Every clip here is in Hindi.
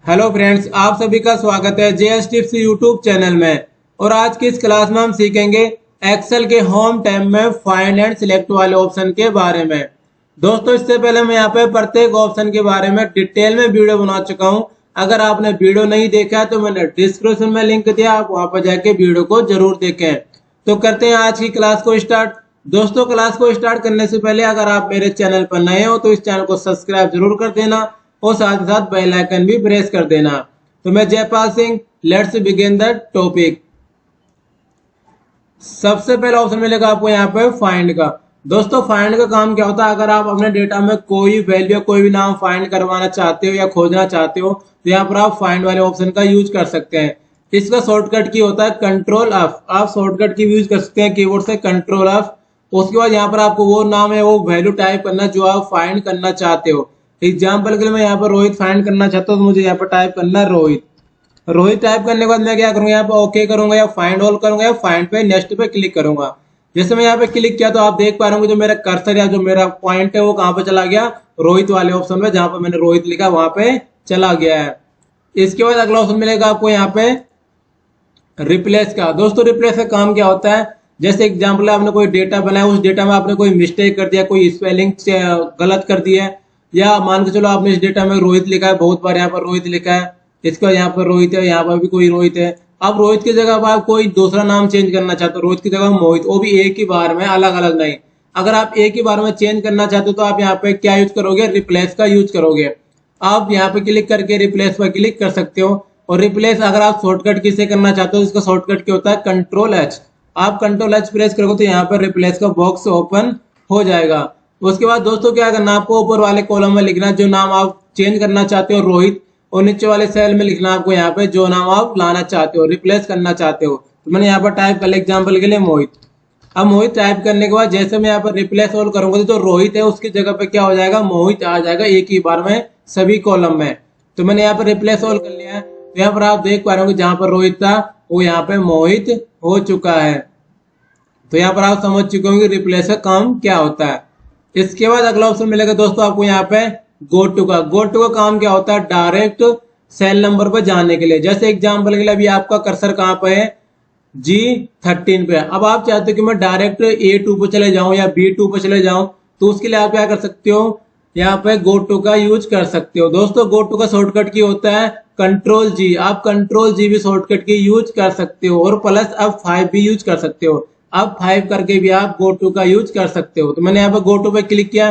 हेलो फ्रेंड्स, आप सभी का स्वागत है जेएस टिप्स यूट्यूब चैनल में। और आज की इस क्लास में हम सीखेंगे एक्सेल के होम टैब में फाइंड एंड सिलेक्ट वाले ऑप्शन के बारे में। दोस्तों, इससे पहले मैं यहाँ पे प्रत्येक ऑप्शन के बारे में डिटेल में वीडियो बना चुका हूँ। अगर आपने वीडियो नहीं देखा है तो मैंने डिस्क्रिप्शन में लिंक दिया, आप वहां पर जाके वीडियो को जरूर देखें। तो करते हैं आज की क्लास को स्टार्ट। दोस्तों, क्लास को स्टार्ट करने से पहले अगर आप मेरे चैनल पर नए हो तो इस चैनल को सब्सक्राइब जरूर कर देना और साथ ही साथ बेल आइकन भी प्रेस कर देना। तो मैं Jaipal Singh, let's begin the topic. सबसे पहला ऑप्शन मिलेगा आपको यहाँ पे फाइंड का। दोस्तों, फाइंड का काम क्या होता है? अगर आप अपने डेटा में कोई वैल्यू कोई भी नाम फाइंड करवाना चाहते हो या खोजना चाहते हो तो यहाँ पर आप फाइंड वाले ऑप्शन का यूज कर सकते हैं। इसका शॉर्टकट की होता है कंट्रोल एफ। आप शॉर्टकट की यूज कर सकते हैं कीबोर्ड से कंट्रोल एफ। उसके बाद यहाँ पर आपको वो नाम है वो वैल्यू टाइप करना जो आप फाइंड करना चाहते हो। एग्जाम्पल के लिए मैं यहाँ पर रोहित फाइंड करना चाहता हूँ तो मुझे यहाँ पर टाइप करना है रोहित। रोहित टाइप करने के बाद मैं क्या करूंगा, यहाँ पर ओके करूंगा या फाइंड ऑल करूंगा या फाइंड पे नेक्स्ट पे क्लिक करूंगा। जैसे मैं यहाँ पे क्लिक किया तो आप देख पा रहे होंगे जो मेरा कर्सर या जो मेरा पॉइंट है वो कहाँ पे चला गया, रोहित वाले ऑप्शन में, जहां पर मैंने रोहित लिखा वहां पे चला गया है। इसके बाद अगला ऑप्शन मिलेगा आपको यहाँ पे रिप्लेस का। दोस्तों, रिप्लेस का काम क्या होता है? जैसे एग्जाम्पल आपने कोई डेटा बनाया, उस डेटा में आपने कोई मिस्टेक कर दिया, कोई स्पेलिंग गलत कर दिया है, या मान के चलो आपने इस डेटा में रोहित लिखा है, बहुत बार यहाँ पर रोहित लिखा है, इसके बाद यहाँ पर रोहित है, यहाँ पर भी कोई रोहित है। अब रोहित की जगह आप कोई दूसरा नाम चेंज करना चाहते हो, रोहित की जगह मोहित, वो भी एक ही बार में, अलग अलग नहीं। अगर आप एक ही बार में चेंज करना चाहते हो तो आप यहाँ पे क्या यूज करोगे, रिप्लेस का यूज करोगे। आप यहाँ पे क्लिक करके रिप्लेस पर क्लिक कर सकते हो। और रिप्लेस अगर आप शॉर्टकट किसे करना चाहते हो, इसका शॉर्टकट क्या होता है, कंट्रोल एच। आप कंट्रोल एच प्रेस करोगे तो यहाँ पर रिप्लेस का बॉक्स ओपन हो जाएगा। उसके बाद दोस्तों क्या करना, आपको ऊपर वाले कॉलम में लिखना जो नाम आप चेंज करना चाहते हो रोहित, और नीचे वाले सेल में लिखना आपको यहाँ पे जो नाम आप लाना चाहते हो, रिप्लेस करना चाहते हो। तो मैंने यहाँ पर टाइप कर लिया एग्जाम्पल के लिए मोहित। अब मोहित टाइप करने के बाद जैसे मैं यहाँ पर रिप्लेस ऑल करूंगा तो रोहित है उसकी जगह पे क्या हो जाएगा, मोहित आ जाएगा एक ही बार में सभी कॉलम में। तो मैंने यहाँ पर रिप्लेस ऑल कर लिया है। तो यहाँ पर आप देख पा रहे हो जहां पर रोहित था वो यहाँ पे मोहित हो चुका है। तो यहाँ पर आप समझ चुके होंगे रिप्लेस का काम क्या होता है। इसके बाद अगला ऑप्शन मिलेगा दोस्तों आपको यहाँ पे गो टू का। गो टू का काम क्या होता है, डायरेक्ट सेल नंबर पर जाने के लिए। जैसे एग्जाम्पल के लिए अभी आपका कर्सर कहाँ पे है, G13 पे। अब आप चाहते हो कि मैं डायरेक्ट A2 पे चले जाऊं या B2 पे चले जाऊं, तो उसके लिए आप क्या कर सकते हो, यहाँ पे गो टू का यूज कर सकते हो। दोस्तों, गो टू का शॉर्टकट की होता है कंट्रोल G। आप कंट्रोल G भी शॉर्टकट की यूज कर सकते हो और प्लस अब 5 भी यूज कर सकते हो। अब 5 करके भी आप गो टू का यूज कर सकते हो। तो मैंने यहाँ पे गो टू पे क्लिक किया।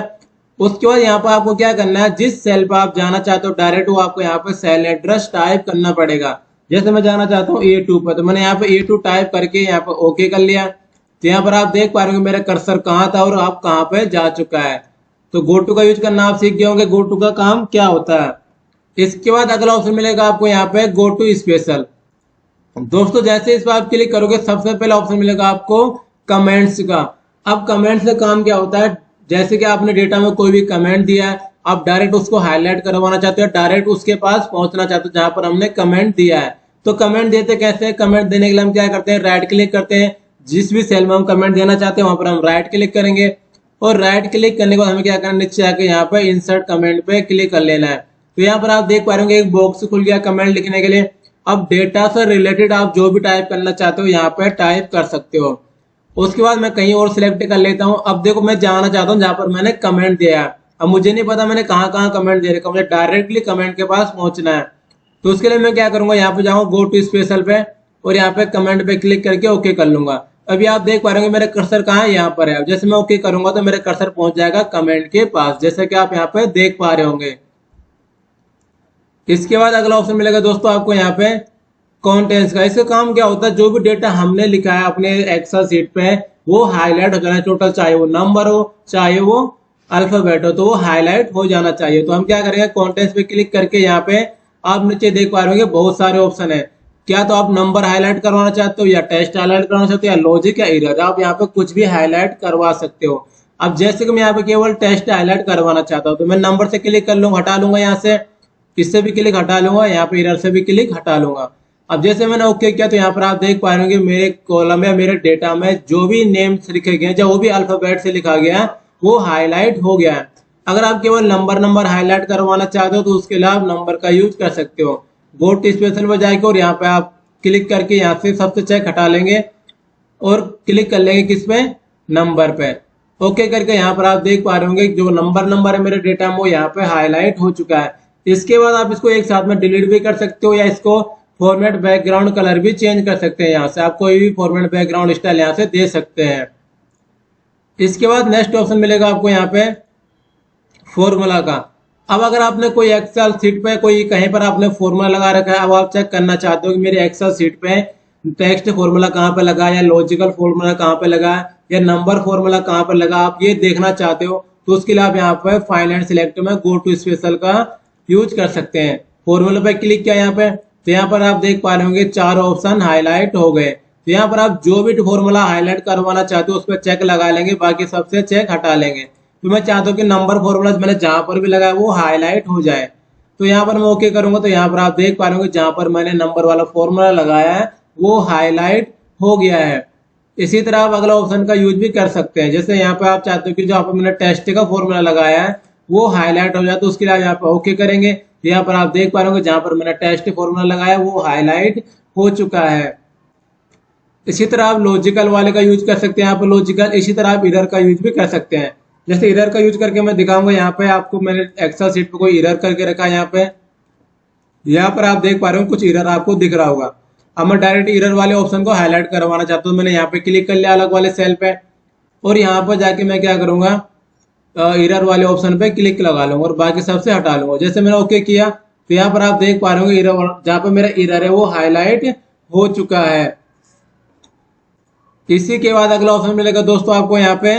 उसके बाद यहाँ पर आपको क्या करना है, जिस सेल पर आप जाना चाहते हो डायरेक्ट, वो आपको यहाँ पे सेल एड्रेस टाइप करना पड़ेगा। जैसे मैं जाना चाहता हूँ A2 पर, तो मैंने यहाँ पे A2 टाइप करके यहाँ पे ओके कर लिया। तो यहाँ पर आप देख पा रहे हो मेरा कर्सर कहाँ था और आप कहाँ पे जा चुका है। तो गो टू का यूज करना आप सीख गए होंगे, गो टू का काम क्या होता है। इसके बाद अगला ऑप्शन मिलेगा आपको यहाँ पे गो टू स्पेशल। दोस्तों, जैसे इस पर आप क्लिक करोगे सबसे पहला ऑप्शन मिलेगा आपको कमेंट्स का। अब कमेंट्स का काम क्या होता है, जैसे कि आपने डेटा में कोई भी कमेंट दिया है, आप डायरेक्ट उसको हाईलाइट करवाना चाहते हो, डायरेक्ट उसके पास पहुंचना चाहते हो जहां पर हमने कमेंट दिया है। तो कमेंट देते कैसे, कमेंट देने के लिए हम क्या करते हैं, राइट क्लिक करते हैं। जिस भी सेल में हम कमेंट देना चाहते हैं वहां पर हम राइट क्लिक करेंगे, और राइट क्लिक करने के बाद हमें क्या करना, नीचे आके यहाँ पे इंसर्ट कमेंट पे क्लिक कर लेना है। तो यहाँ पर आप देख पा रहे होंगे एक बॉक्स खुल गया कमेंट लिखने के लिए। अब डेटा से रिलेटेड आप जो भी टाइप करना चाहते हो यहाँ पे टाइप कर सकते हो। उसके बाद मैं कहीं और सिलेक्ट कर लेता हूँ। अब देखो मैं जाना चाहता हूँ जहां पर मैंने कमेंट दिया है। अब मुझे नहीं पता मैंने कहाँ कहाँ कमेंट दे रखा, मुझे डायरेक्टली कमेंट के पास पहुंचना है। तो उसके लिए मैं क्या करूंगा, यहाँ पे जाऊंगा गो टू स्पेशल पे और यहाँ पे कमेंट पे क्लिक करके ओके कर लूंगा। अभी आप देख पा रहे होंगे मेरा कर्सर कहाँ है, यहाँ पर है। जैसे मैं ओके करूंगा तो मेरा कर्सर पहुंच जाएगा कमेंट के पास, जैसे कि आप यहाँ पे देख पा रहे होंगे। इसके बाद अगला ऑप्शन मिलेगा दोस्तों आपको यहाँ पे कंटेंट्स का। इसका काम क्या होता है, जो भी डेटा हमने लिखा है अपने एक्सेल शीट पे वो हाईलाइट हो जाना टोटल, चाहे वो नंबर हो चाहे वो अल्फाबेट हो, तो वो हाईलाइट हो जाना चाहिए। तो हम क्या करेंगे, कंटेंट्स पे क्लिक करके यहाँ पे आप नीचे देख पा रहे होंगे बहुत सारे ऑप्शन है। क्या तो आप नंबर हाईलाइट करवाना चाहते हो, या टेस्ट हाईलाइट करवाना चाहते हो, या लॉजिक, या एरर, आप यहाँ पे कुछ भी हाईलाइट करवा सकते हो। अब जैसे कि मैं यहाँ पे केवल टेस्ट हाईलाइट करवाना चाहता हूँ तो मैं नंबर से क्लिक कर लूंगा, हटा लूंगा, यहाँ से इससे भी क्लिक हटा लूंगा, यहाँ पे एरर से भी क्लिक हटा लूंगा। अब जैसे मैंने ओके किया तो यहाँ पर आप देख पा रहे होंगे मेरे कॉलम या मेरे डेटा में जो भी नेम्स लिखे गए हैं, जो भी अल्फाबेट से लिखा गया है वो हाईलाइट हो गया है। अगर आप केवल नंबर नंबर हाईलाइट करवाना चाहते हो तो उसके लिए आप नंबर का यूज कर सकते हो। गो टू स्पेशल पर जाके और यहाँ पे आप क्लिक करके यहाँ से सबसे चेक हटा लेंगे और क्लिक कर लेंगे किस पे, नंबर पे। ओके करके यहाँ पर आप देख पा रहे होंगे जो नंबर है मेरे डेटा में वो यहाँ पे हाईलाइट हो चुका है। इसके बाद आप इसको एक साथ में डिलीट भी कर सकते हो या इसको फॉर्मेट बैकग्राउंड कलर भी चेंज कर सकते हैं। यहाँ से आप कोई भी फॉर्मेट बैकग्राउंड स्टाइल यहाँ से दे सकते हैं। इसके बाद नेक्स्ट ऑप्शन मिलेगा आपको यहाँ पे फॉर्मूला का। अब अगर आपने कोई एक्सेल सीट पे कोई कहीं पर आपने फॉर्मूला लगा रखा है, अब आप चेक करना चाहते हो कि मेरी एक्सेल सीट पे टेक्स्ट फॉर्मूला कहाँ पे लगा, या लॉजिकल फॉर्मूला कहाँ पे लगा, या नंबर फॉर्मूला कहाँ पे लगा, आप ये देखना चाहते हो तो उसके लिए आप यहाँ पे फाइल एंड सिलेक्ट में गो टू स्पेशल का यूज कर सकते हैं। फॉर्मूला पे क्लिक किया यहाँ पे तो यहाँ पर आप देख पा रहे होंगे 4 ऑप्शन हाईलाइट हो गए। तो यहाँ पर आप जो भी फॉर्मूला हाईलाइट करवाना चाहते हो उस पर चेक लगा लेंगे, बाकी सबसे चेक हटा लेंगे। तो मैं चाहता हूँ कि नंबर फॉर्मूला मैंने जहां पर भी लगाया वो हाईलाइट हो जाए। तो यहाँ पर मैं ओके करूंगा तो यहाँ पर आप देख पा रहे होंगे जहां पर मैंने नंबर वाला फॉर्मूला लगाया है वो हाईलाइट हो गया है। इसी तरह आप अगला ऑप्शन का यूज भी कर सकते हैं। जैसे यहाँ पे आप चाहते हो कि जो आप मैंने टेस्ट का फॉर्मूला लगाया है वो हाईलाइट हो जाए तो उसके लिए आप यहाँ पे ओके करेंगे। यहाँ पर आप देख पा रहे होंगे जहां पर मैंने टेस्ट फॉर्मूला लगाया वो हाईलाइट हो चुका है। इसी तरह आप लॉजिकल वाले का यूज कर सकते हैं यहाँ पर लॉजिकल। इसी तरह आप इरर का यूज भी कर सकते हैं। जैसे इरर का यूज करके मैं दिखाऊंगा यहाँ पे आपको, मैंने एक्सेल सीट पे कोई इरर करके रखा है यहाँ पर आप देख पा रहे हो कुछ इरर आपको दिख रहा होगा। अब मैं डायरेक्ट इरर वाले ऑप्शन को हाईलाइट करवाना चाहता हूँ। मैंने यहाँ पे क्लिक कर लिया अलग वाले सेल पे और यहाँ पर जाके मैं क्या करूंगा, इरर वाले ऑप्शन पे क्लिक लगा लूंगा और बाकी सबसे हटा लूंगा। जैसे मैंने ओके किया तो यहाँ पर आप देख पा रहे होंगे इरर जहाँ पे मेरा इरर है वो हाईलाइट हो चुका है। इसी के बाद अगला ऑप्शन मिलेगा दोस्तों आपको यहाँ पे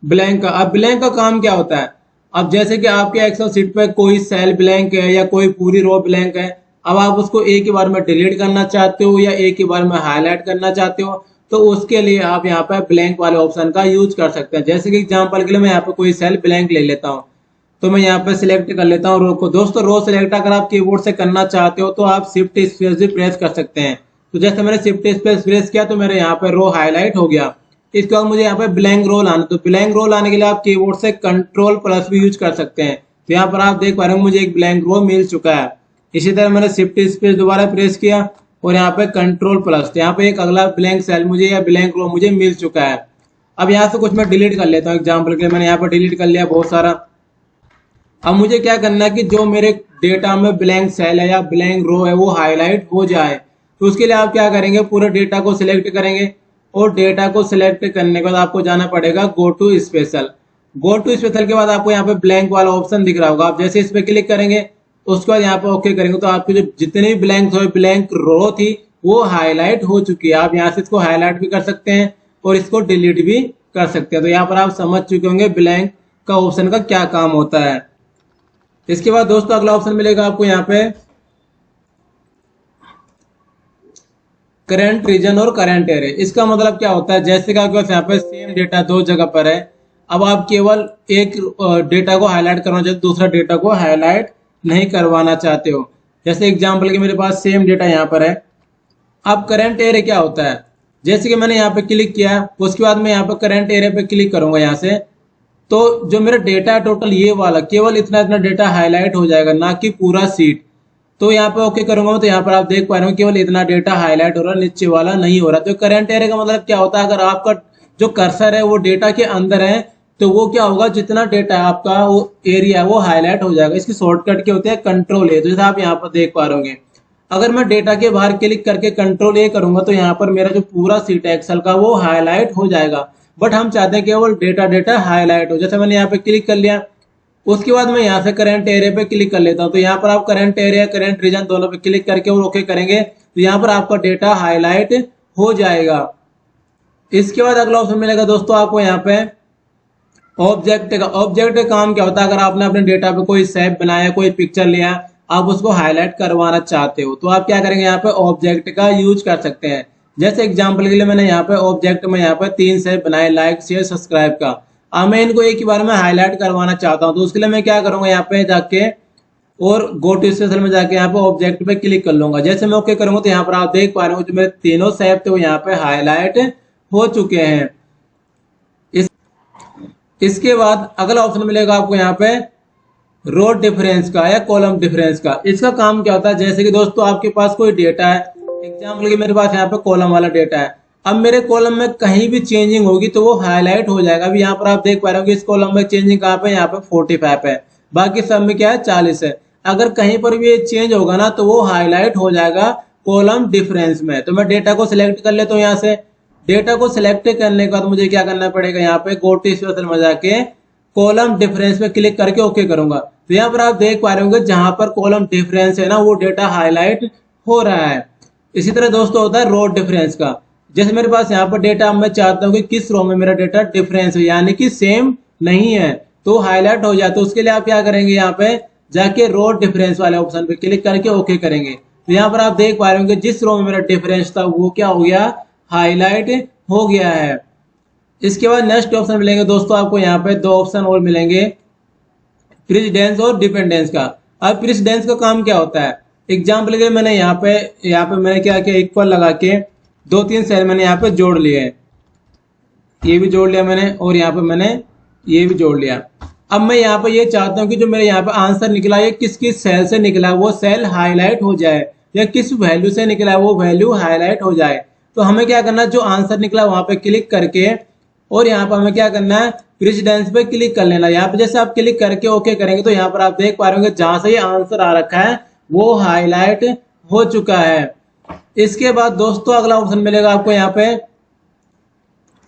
ब्लैंक का। अब ब्लैंक का काम क्या होता है, अब जैसे कि आपके एक्सेल सीट पे कोई सेल ब्लैंक है या कोई पूरी रो ब्लैंक है, अब आप उसको एक ही बार में डिलीट करना चाहते हो या एक ही बार में हाईलाइट करना चाहते हो तो उसके लिए आप यहाँ पे ब्लैंक वाले ऑप्शन का यूज कर सकते हैं। जैसे कि एग्जांपल के लिए मैं यहाँ पे कोई सेल ब्लैंक ले लेता हूँ तो मैं यहाँ पे सिलेक्ट कर लेता हूँ रो को। दोस्तों रो सिलेक्ट अगर आप कीबोर्ड से करना चाहते हो तो आप शिफ्ट स्पेस भी प्रेस कर सकते हैं। तो जैसे मैंने शिफ्ट स्पेस प्रेस किया तो मेरे यहाँ पे रो हाईलाइट हो गया। इसके बाद मुझे यहाँ पे ब्लैंक रो लाना, तो ब्लैंक रो लाने के लिए आप कीबोर्ड से कंट्रोल प्लस भी यूज कर सकते हैं। तो यहाँ पर आप देख पा रहे हो मुझे एक ब्लैंक रो मिल चुका है। इसी तरह मैंने शिफ्ट स्पेस दोबारा प्रेस किया और यहाँ पे कंट्रोल प्लस, तो यहाँ पे एक अगला ब्लैंक सेल मुझे या ब्लैंक रो मुझे मिल चुका है। अब यहाँ से कुछ मैं डिलीट कर लेता हूँ एग्जाम्पल के लिए। मैंने यहाँ पर डिलीट कर लिया बहुत सारा। अब मुझे क्या करना है कि जो मेरे डेटा में ब्लैंक सेल है या ब्लैंक रो है वो हाईलाइट हो जाए। तो उसके लिए आप क्या करेंगे, पूरे डेटा को सिलेक्ट करेंगे और डेटा को सिलेक्ट करने के बाद आपको जाना पड़ेगा go to special. Go to special के बाद आपको यहाँ पे ब्लैंक वाला ऑप्शन दिख रहा होगा। आप जैसे इस पे क्लिक करेंगे उसके बाद यहाँ पे ओके करेंगे तो आपकी जो जितने भी ब्लैंक रो थी वो हाईलाइट हो चुकी है। आप यहाँ से इसको हाईलाइट भी कर सकते हैं और इसको डिलीट भी कर सकते हैं। तो यहाँ पर आप समझ चुके होंगे ब्लैंक का ऑप्शन का क्या काम होता है। इसके बाद दोस्तों अगला ऑप्शन मिलेगा आपको यहाँ पे करंट रीजन और करंट एरे। इसका मतलब क्या होता है, जैसे कि आपके पास यहाँ पे सेम डेटा दो जगह पर है, अब आप केवल एक डेटा को हाईलाइट करना चाहते हो, दूसरा डेटा को हाईलाइट नहीं करवाना चाहते हो। जैसे एग्जांपल के मेरे पास सेम डेटा यहाँ पर है। अब करंट एरे क्या होता है, जैसे कि मैंने यहाँ पे क्लिक किया उसके बाद मैं यहाँ पे करंट एरे पे क्लिक करूंगा यहाँ से, तो जो मेरा डेटा है टोटल ये वाला केवल इतना इतना डेटा हाईलाइट हो जाएगा, ना कि पूरा सीट। तो यहाँ पे ओके करूंगा तो यहाँ पर आप देख पा रहे हो केवल इतना डेटा हाईलाइट हो रहा है, नीचे वाला नहीं हो रहा। तो करंट एरे का मतलब क्या होता है, अगर आपका जो कर्सर है वो डेटा के अंदर है तो वो क्या होगा, जितना डेटा है आपका वो एरिया है वो हाईलाइट हो जाएगा। इसकी शॉर्टकट क्या होते हैं, कंट्रोल ए। तो जैसे आप यहाँ पर देख पा रहे होंगे अगर मैं डेटा के बाहर क्लिक करके कंट्रोल ए करूंगा तो यहाँ पर मेरा जो पूरा सीट है एक्सेल का वो हाईलाइट हो जाएगा। बट हम चाहते हैं केवल डेटा हाईलाइट हो। जैसे मैंने यहाँ पे क्लिक कर लिया उसके बाद मैं यहाँ से करंट एरिया पे क्लिक कर लेता हूँ। तो यहाँ पर आप करंट एरिया करंट रीजन दोनों पे क्लिक करके और ओके करेंगे तो यहाँ पर आपका डेटा हाईलाइट हो जाएगा। इसके बाद अगला ऑप्शन मिलेगा दोस्तों आपको यहाँ पे ऑब्जेक्ट का। ऑब्जेक्ट का काम क्या होता है, अगर आपने अपने डेटा पे कोई शेप बनाया, कोई पिक्चर लिया, आप उसको हाईलाइट करवाना चाहते हो तो आप क्या करेंगे, यहाँ पे ऑब्जेक्ट का यूज कर सकते हैं। जैसे एग्जाम्पल के लिए मैंने यहाँ पे ऑब्जेक्ट में यहाँ पे 3 शेप बनाए, लाइक शेयर सब्सक्राइब का। अब मैं इनको एक ही बार में हाईलाइट करवाना चाहता हूँ तो उसके लिए मैं क्या करूंगा, यहाँ पे जाके और गो टू स्पेशल में जाके यहाँ पे ऑब्जेक्ट पे क्लिक कर लूंगा। जैसे मैं ओके करूंगा तो यहाँ पर आप देख पा रहे हो जो मेरे तीनों शेप थे वो यहाँ पे हाईलाइट हो चुके हैं। इसके बाद अगला ऑप्शन मिलेगा आपको यहाँ पे रो डिफरेंस का या कॉलम डिफरेंस का। इसका काम क्या होता है, जैसे कि दोस्तों आपके पास कोई डेटा है, एग्जाम्पल के मेरे पास यहाँ पे कॉलम वाला डेटा है। अब मेरे कॉलम में कहीं भी चेंजिंग होगी तो वो हाईलाइट हो जाएगा। अभी यहाँ पर आप देख पा रहे हो कि इस कॉलम में चेंजिंग कहाँ पे, यहाँ पे 45 है, बाकी सब में क्या है 40 है। अगर कहीं पर भी ये चेंज होगा ना तो वो हाईलाइट हो जाएगा कॉलम डिफरेंस में। तो मैं डेटा को सिलेक्ट कर लेता हूँ। यहाँ से डेटा को सिलेक्ट करने के बाद मुझे क्या करना पड़ेगा, यहाँ पे गो टू स्पेशल में जाके कॉलम डिफरेंस पे क्लिक करके ओके करूंगा। तो यहाँ पर आप देख पा रहे होंगे जहां पर कॉलम डिफरेंस है ना वो डेटा हाईलाइट हो रहा है। इसी तरह दोस्तों होता है रो डिफरेंस का। जैसे मेरे पास यहाँ पर डेटा, मैं चाहता हूँ कि किस रो में मेरा डेटा डिफरेंस है यानी कि सेम नहीं है तो हाईलाइट हो जाए। तो उसके लिए आप क्या करेंगे, यहाँ पे जाके रो डिफरेंस वाले ऑप्शन पे क्लिक करके ओके करेंगे। तो यहाँ पर आप देख पा रहे होंगे जिस रो में मेरा डिफरेंस था वो क्या हो गया, हाईलाइट हो गया है। इसके बाद नेक्स्ट ऑप्शन मिलेंगे दोस्तों आपको यहाँ पे दो ऑप्शन और मिलेंगे, प्रेसिडेंस और डिपेंडेंस का। अब प्रेसिडेंस का काम क्या होता है, एग्जाम्पल के लिए मैंने यहाँ पे मैंने क्या किया, इक्वल लगा के 2-3 सेल मैंने यहाँ पे जोड़ लिए, ये भी जोड़ लिया मैंने और यहाँ पे मैंने ये भी जोड़ लिया। अब मैं यहाँ पे ये चाहता हूँ कि जो मेरे यहाँ पे आंसर निकला है किस किस सेल से निकला है वो सेल हाईलाइट हो जाए, या किस वैल्यू से निकला है वो वैल्यू हाईलाइट हो जाए। तो हमें क्या करना है, जो आंसर निकला वहां पे क्लिक करके और यहाँ पर हमें क्या करना है, प्रेसिडेंस पे क्लिक कर लेना। यहाँ पे जैसे आप क्लिक करके ओके करेंगे तो यहाँ पर आप देख पा रहे होंगे जहां से ये आंसर आ रखा है वो हाईलाइट हो चुका है। इसके बाद दोस्तों अगला ऑप्शन मिलेगा आपको यहाँ पे,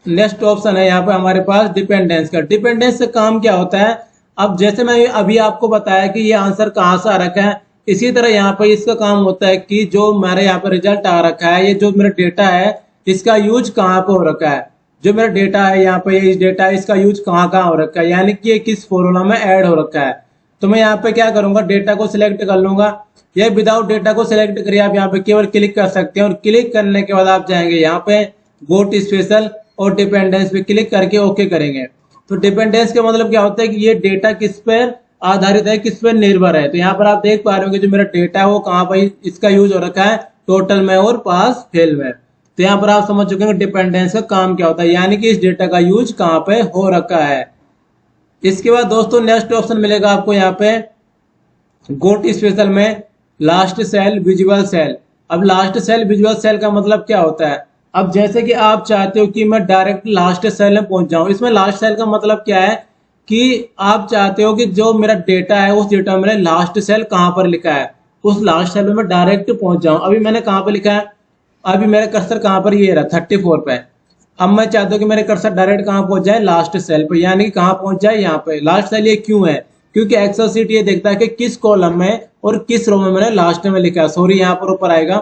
नेक्स्ट ऑप्शन है यहाँ पे हमारे पास डिपेंडेंस का। डिपेंडेंस से काम क्या होता है, अब जैसे मैं अभी आपको बताया कि ये आंसर कहाँ से आ रखा है, इसी तरह यहाँ पे इसका काम होता है कि जो मेरे यहाँ पे रिजल्ट आ रखा है, ये जो मेरा डेटा है इसका यूज कहाँ पे हो रखा है। जो मेरा डेटा है यहाँ पे, ये डेटा है इसका यूज कहाँ कहाँ हो रखा है, यानी कि ये किस फॉर्मूला में ऐड हो रखा है। तो मैं यहाँ पे क्या करूंगा, डेटा को सिलेक्ट कर लूंगा, या विदाउट डेटा को सिलेक्ट करिए आप यहाँ पे केवल क्लिक कर सकते हैं। और क्लिक करने के बाद आप जाएंगे यहाँ पे गो टू स्पेशल और डिपेंडेंस पे क्लिक करके ओके करेंगे। तो डिपेंडेंस का मतलब क्या होता है कि ये डेटा किस पर आधारित है, किस पर निर्भर है। तो यहाँ पर आप देख पा रहे हो कि जो मेरा डेटा है वो कहाँ पर इसका यूज हो रखा है, टोटल में और पास फेल में। तो यहाँ पर आप समझ चुके हैं डिपेंडेंस का काम क्या होता है, यानी कि इस डेटा का यूज कहाँ पे हो रखा है। इसके बाद दोस्तों नेक्स्ट ऑप्शन मिलेगा आपको यहाँ पे गो टू स्पेशल में लास्ट सेल विजुअल सेल। अब लास्ट सेल विजुअल सेल का मतलब क्या होता है, अब जैसे कि आप चाहते हो कि मैं डायरेक्ट लास्ट सेल में पहुंच जाऊं। इसमें लास्ट सेल का मतलब क्या है कि आप चाहते हो कि जो मेरा डेटा है उस डेटा में लास्ट सेल कहां पर लिखा है, उस लास्ट सेल में मैं डायरेक्ट पहुंच जाऊं। अभी मैंने कहां पर लिखा है, अभी मेरा कर्सर कहां पर, ये रहा 34 पे। अब मैं चाहता हूं कि मेरे कर्सर डायरेक्ट कहां पहुंच जाए, लास्ट सेल पे, यानी कि कहां पहुंच जाए, यहाँ पे लास्ट सेल। ये क्यों है, क्योंकि एक्सेल सीट ये देखता है कि किस कॉलम में और किस रो में मैंने लास्ट में लिखा है। सॉरी यहाँ पर ऊपर आएगा,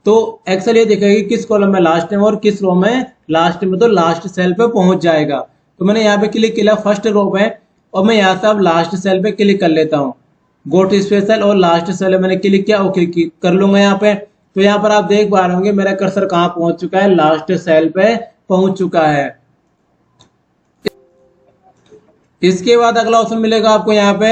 तो एक्सेल ये देखेगा कि किस कॉलम में लास्ट में और किस रो में लास्ट में, तो लास्ट सेल पे पहुंच जाएगा। तो मैंने यहाँ पे क्लिक किया फर्स्ट रो पे, और मैं यहाँ से अब लास्ट सेल पे क्लिक कर लेता हूँ। गो टू स्पेशल और लास्ट सेल मैंने क्लिक किया, ओके कर लूंगा यहाँ पे। तो यहाँ पर आप देख पा रहे होंगे मेरा कर्सर कहाँ पहुंच चुका है, लास्ट सेल पे पहुंच चुका है। इसके बाद अगला ऑप्शन मिलेगा आपको यहाँ पे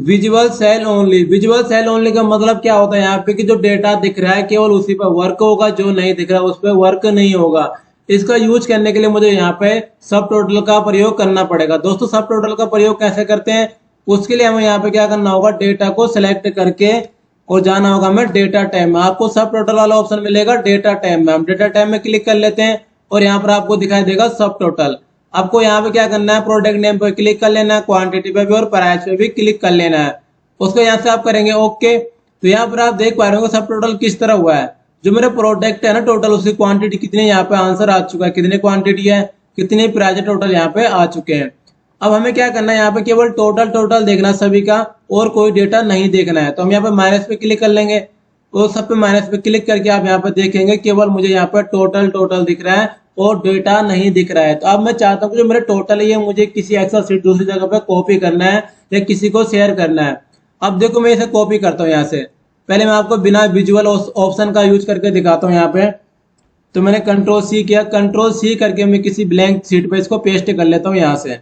visual cell only. Visual cell only का मतलब क्या होता है यहाँ पे कि जो डेटा दिख रहा है केवल उसी पर वर्क होगा, जो नहीं दिख रहा है उस पर वर्क नहीं होगा। इसका यूज करने के लिए मुझे यहाँ पे सब टोटल का प्रयोग करना पड़ेगा। दोस्तों सब टोटल का प्रयोग कैसे करते हैं, उसके लिए हमें यहाँ पे क्या करना होगा, डेटा को सिलेक्ट करके और जाना होगा हमें डेटा टैब में। आपको सब टोटल वाला ऑप्शन मिलेगा डेटा टैब में, हम डेटा टैब में क्लिक कर लेते हैं और यहाँ पर आपको दिखाई देगा सब टोटल। आपको यहाँ पे क्या करना है, प्रोडक्ट नेम पे क्लिक कर लेना है, क्वांटिटी पे भी और प्राइस पे भी क्लिक कर लेना है। उसको यहाँ से आप करेंगे ओके। तो यहाँ पर आप देख पा रहे हो सब टोटल किस तरह हुआ है, जो मेरे प्रोडक्ट है ना टोटल उसकी क्वांटिटी कितनी, यहाँ पे आंसर आ चुका है, कितनी क्वांटिटी है, कितनी प्राइस टोटल यहाँ पे आ चुके हैं। अब हमें क्या करना है, यहाँ पे केवल टोटल देखना सभी का, और कोई डेटा नहीं देखना है। तो हम यहाँ पे माइनस पे क्लिक कर लेंगे, तो सब पे माइनस पे क्लिक करके आप यहाँ पे देखेंगे केवल मुझे यहाँ पे टोटल दिख रहा है और डेटा नहीं दिख रहा है। तो अब मैं चाहता हूँ जो मेरे टोटल है ये मुझे किसी एक्सेल शीट दूसरी जगह पे कॉपी करना है या किसी को शेयर करना है। अब देखो मैं इसे कॉपी करता हूँ यहाँ से, पहले मैं आपको बिना विजुअल ऑप्शन का यूज करके दिखाता हूँ यहाँ पे। तो मैंने कंट्रोल सी किया, कंट्रोल सी करके मैं किसी ब्लैंक शीट पे इसको पेस्ट कर लेता हूँ यहाँ से।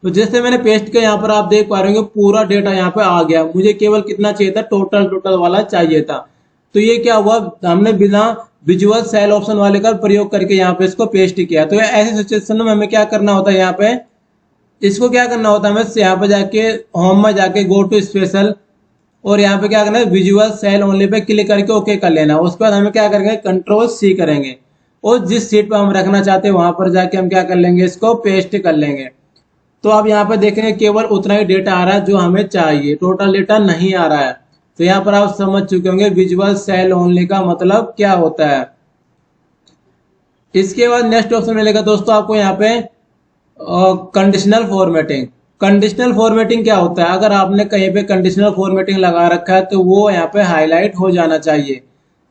तो जैसे मैंने पेस्ट किया यहाँ पर आप देख पा रहे हो पूरा डेटा यहाँ पे आ गया। मुझे केवल कितना चाहिए था, टोटल वाला चाहिए था। तो ये क्या हुआ, हमने बिना विजुअल सेल ऑप्शन वाले का प्रयोग करके यहाँ पे इसको पेस्ट किया। तो ऐसे सिचुएशन में हमें क्या करना होता है, यहाँ पे इसको क्या करना होता है, हमें यहाँ पे जाके होम में जाके गो टू स्पेशल और यहाँ पे क्या करना है, visual cell only pay click करके ओके कर लेना। उसके बाद हमें क्या करेंगे, कंट्रोल सी करेंगे और जिस सीट पर हम रखना चाहते हैं वहां पर जाके हम क्या कर लेंगे, इसको पेस्ट कर लेंगे। तो आप यहाँ पे देखेंगे केवल उतना ही डेटा आ रहा है जो हमें चाहिए, टोटल डेटा नहीं आ रहा है। तो यहाँ पर आप समझ चुके होंगे विजुअल सेल ओनली का मतलब क्या होता है। इसके बाद नेक्स्ट ऑप्शन मिलेगा दोस्तों आपको यहाँ पे कंडीशनल फॉर्मेटिंग। कंडीशनल फॉर्मेटिंग क्या होता है, अगर आपने कहीं पे कंडीशनल फॉर्मेटिंग लगा रखा है तो वो यहाँ पे हाईलाइट हो जाना चाहिए।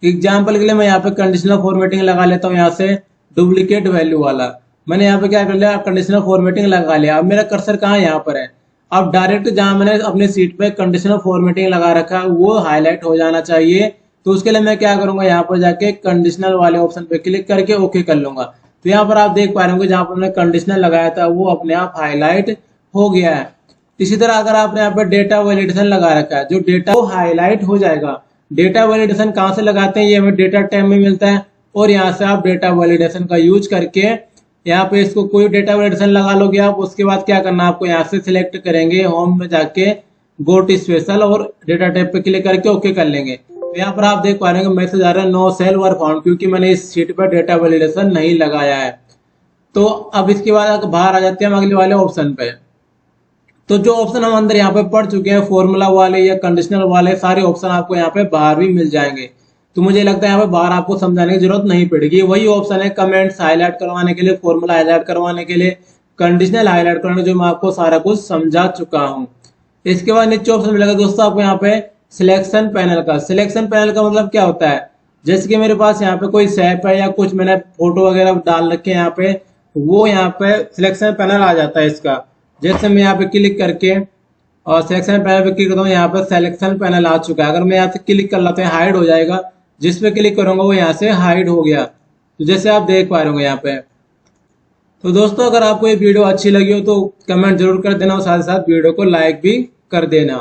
एग्जाम्पल के लिए मैं यहाँ पे कंडीशनल फॉर्मेटिंग लगा लेता हूँ, यहाँ से डुप्लीकेट वैल्यू वाला मैंने यहाँ पे क्या कर लिया, कंडीशनल फॉर्मेटिंग लगा लिया। अब मेरा कर्सर कहाँ है, यहाँ पर है। अब डायरेक्ट जहां मैंने अपने सीट पे कंडीशनल फॉर्मेटिंग लगा रखा है वो हाईलाइट हो जाना चाहिए। तो उसके लिए मैं क्या करूंगा, यहाँ पर जाके कंडीशनल वाले ऑप्शन पे क्लिक करके ओके कर लूंगा। तो यहाँ पर आप देख पा रहे होंगे जहां पर मैंने कंडीशनल लगाया था वो अपने आप हाईलाइट हो गया है। इसी तरह अगर आपने यहाँ पे डेटा वैलिडेशन लगा रखा है, जो डेटा वो हाईलाइट हो जाएगा। डेटा वैलिडेशन कहाँ से लगाते हैं, ये हमें डेटा टैब में मिलता है और यहाँ से आप डेटा वैलिडेशन का यूज करके यहाँ पे इसको कोई डेटा वैलिडेशन लगा लोगे आप। उसके बाद क्या करना, आपको यहाँ से सिलेक्ट करेंगे, होम में जाके गो टू स्पेशल और डेटा टैब पे क्लिक करके ओके कर लेंगे। तो यहाँ पर आप देख पा रहे हैं मैसेज आ रहा है नो सेल वर फाउंड, क्योंकि मैंने इस शीट पर डेटा वैलिडेशन नहीं लगाया है। तो अब इसके बाद बाहर आ जाते हैं हम अगले वाले ऑप्शन पे। तो जो ऑप्शन हम अंदर यहाँ पे पढ़ चुके हैं फॉर्मूला वाले या कंडीशनल वाले, सारे ऑप्शन आपको यहाँ पे बाहर भी मिल जाएंगे। तो मुझे लगता है यहाँ पे बाहर आपको समझाने की जरूरत नहीं पड़ेगी। वही ऑप्शन है कमेंट्स हाईलाइट करवाने के लिए, फॉर्मूला हाईलाइट करवाने के लिए, कंडीशनल हाईलाइट करने, जो मैं आपको सारा कुछ समझा चुका हूँ। इसके बाद नीचे ऑप्शन मिलेगा दोस्तों आपको यहाँ पे सिलेक्शन पैनल का। सिलेक्शन पैनल का मतलब क्या होता है, जैसे कि मेरे पास यहाँ पे कोई सैप है या कुछ मैंने फोटो वगैरह डाल रखे हैं यहाँ पे, वो यहाँ पे सिलेक्शन पैनल आ जाता है इसका। जैसे मैं यहाँ पे क्लिक करके और सिलेक्शन पैनल पे क्लिक करता हूँ, यहाँ पे सिलेक्शन पैनल आ चुका है। अगर मैं यहाँ से क्लिक कर लेता हूँ हाइड हो जाएगा, जिस पे क्लिक करूंगा वो यहाँ से हाइड हो गया। तो जैसे आप देख पा रहे होंगे यहाँ पे। तो दोस्तों अगर आपको ये वीडियो अच्छी लगी हो तो कमेंट जरूर कर देना और साथ ही साथ वीडियो को लाइक भी कर देना।